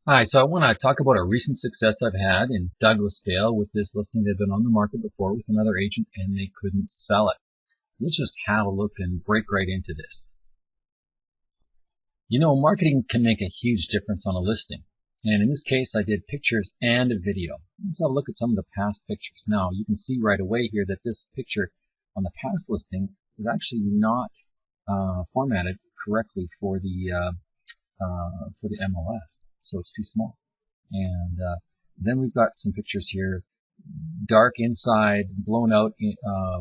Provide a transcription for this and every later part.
Hi, so I want to talk about a recent success I've had in Douglasdale with this listing that had been on the market before with another agent and they couldn't sell it. Let's just have a look and break right into this. You know, marketing can make a huge difference on a listing. And in this case, I did pictures and a video. Let's have a look at some of the past pictures. Now, you can see right away here that this picture on the past listing is actually not formatted correctly for the MLS, so it's too small. And then we've got some pictures here, dark inside, blown out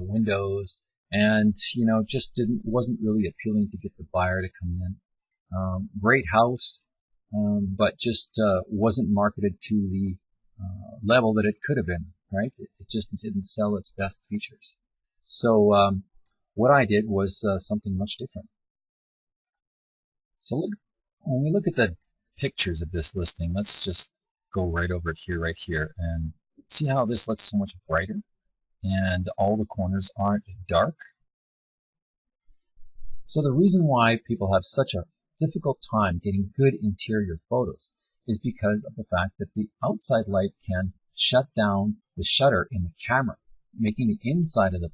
windows, and just wasn't really appealing to get the buyer to come in. Great house, but just wasn't marketed to the level that it could have been. Right? It just didn't sell its best features. So what I did was something much different. So when we look at the pictures of this listing, let's just go right over it here, right here, and see how this looks so much brighter and all the corners aren't dark. So the reason why people have such a difficult time getting good interior photos is because of the fact that the outside light can shut down the shutter in the camera, making the inside of the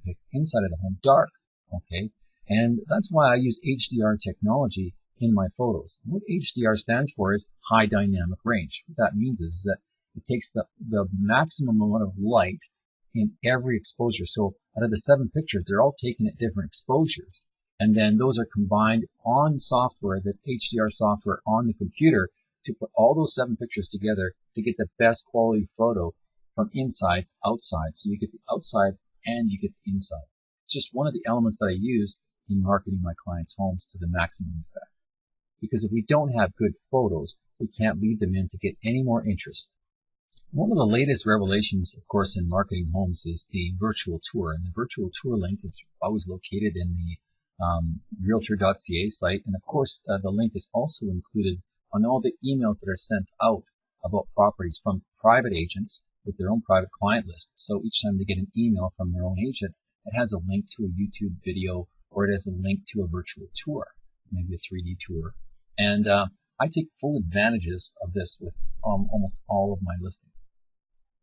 home dark. Okay, and that's why I use HDR technology in my photos. What HDR stands for is high dynamic range. What that means is that it takes the maximum amount of light in every exposure. So out of the 7 pictures, they're all taken at different exposures. And then those are combined on software, that's HDR software on the computer, to put all those 7 pictures together to get the best quality photo from inside to outside. So you get the outside and you get the inside. It's just one of the elements that I use in marketing my clients' homes to the maximum effect. Because if we don't have good photos, we can't lead them in to get any more interest. One of the latest revelations, of course, in marketing homes is the virtual tour. And the virtual tour link is always located in the realtor.ca site. And of course, the link is also included on all the emails that are sent out about properties from private agents with their own private client list. So each time they get an email from their own agent, it has a link to a YouTube video or it has a link to a virtual tour, maybe a 3D tour. And I take full advantages of this with almost all of my listings.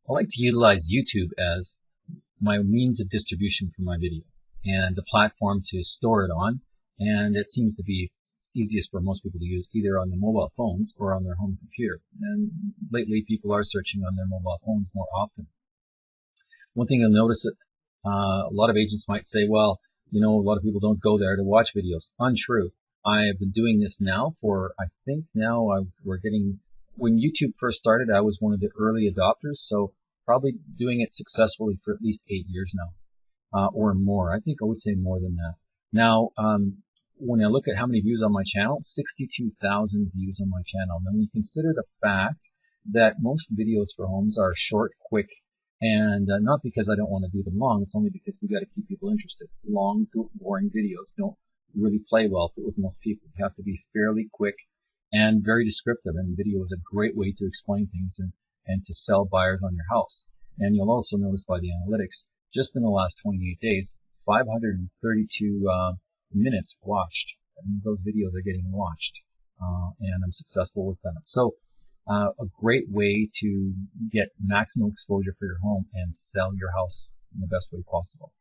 I like to utilize YouTube as my means of distribution for my video and the platform to store it on, and it seems to be easiest for most people to use either on their mobile phones or on their home computer. And lately people are searching on their mobile phones more often. One thing you'll notice that a lot of agents might say, well, a lot of people don't go there to watch videos. Untrue. I have been doing this now for, I think now when YouTube first started, I was one of the early adopters, so probably doing it successfully for at least 8 years now, or more. I think I would say more than that. Now, when I look at how many views on my channel, 62,000 views on my channel. And when you consider the fact that most videos for homes are short, quick, and not because I don't want to do them long, it's only because we got to keep people interested. Long, boring videos don't really play well with most people. You have to be fairly quick and very descriptive, and video is a great way to explain things and to sell buyers on your house. And you'll also notice by the analytics, just in the last 28 days, 532 minutes watched. That means those videos are getting watched, and I'm successful with that. So a great way to get maximum exposure for your home and sell your house in the best way possible.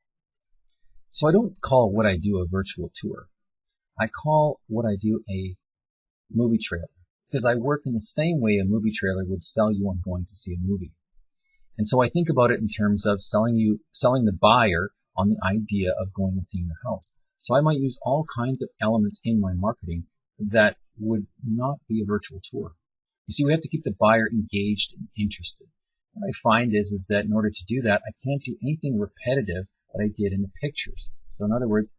So I don't call what I do a virtual tour. I call what I do a movie trailer, because I work in the same way a movie trailer would sell you on going to see a movie. And so I think about it in terms of selling the buyer on the idea of going and seeing the house. So I might use all kinds of elements in my marketing that would not be a virtual tour. You see, we have to keep the buyer engaged and interested. What I find is that in order to do that, I can't do anything repetitive that I did in the pictures. So in other words,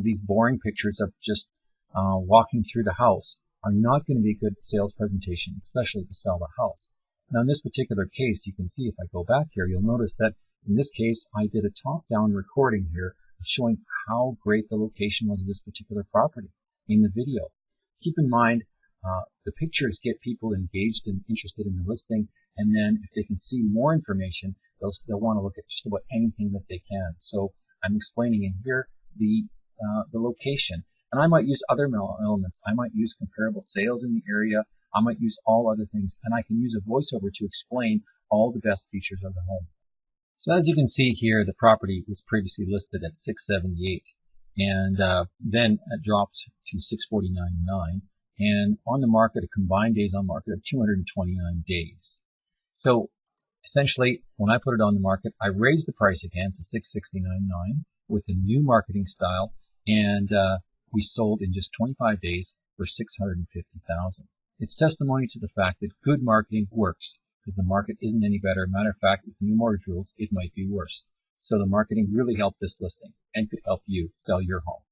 these boring pictures of just walking through the house are not going to be a good sales presentation, especially to sell the house. Now in this particular case, you can see if I go back here, you'll notice that in this case, I did a top-down recording here showing how great the location was of this particular property in the video. Keep in mind, the pictures get people engaged and interested in the listing, and then if they can see more information, they'll want to look at just about anything that they can. So I'm explaining in here the location, and I might use other elements. I might use comparable sales in the area. I might use all other things, and I can use a voiceover to explain all the best features of the home. So as you can see here, the property was previously listed at $678, and then it dropped to $649.9, and on the market, a combined days on market of 229 days. So essentially, when I put it on the market, I raised the price again to $669.9 with a new marketing style, and we sold in just 25 days for $650,000. It's testimony to the fact that good marketing works, because the market isn't any better. Matter of fact, with new mortgage rules, it might be worse. So the marketing really helped this listing and could help you sell your home.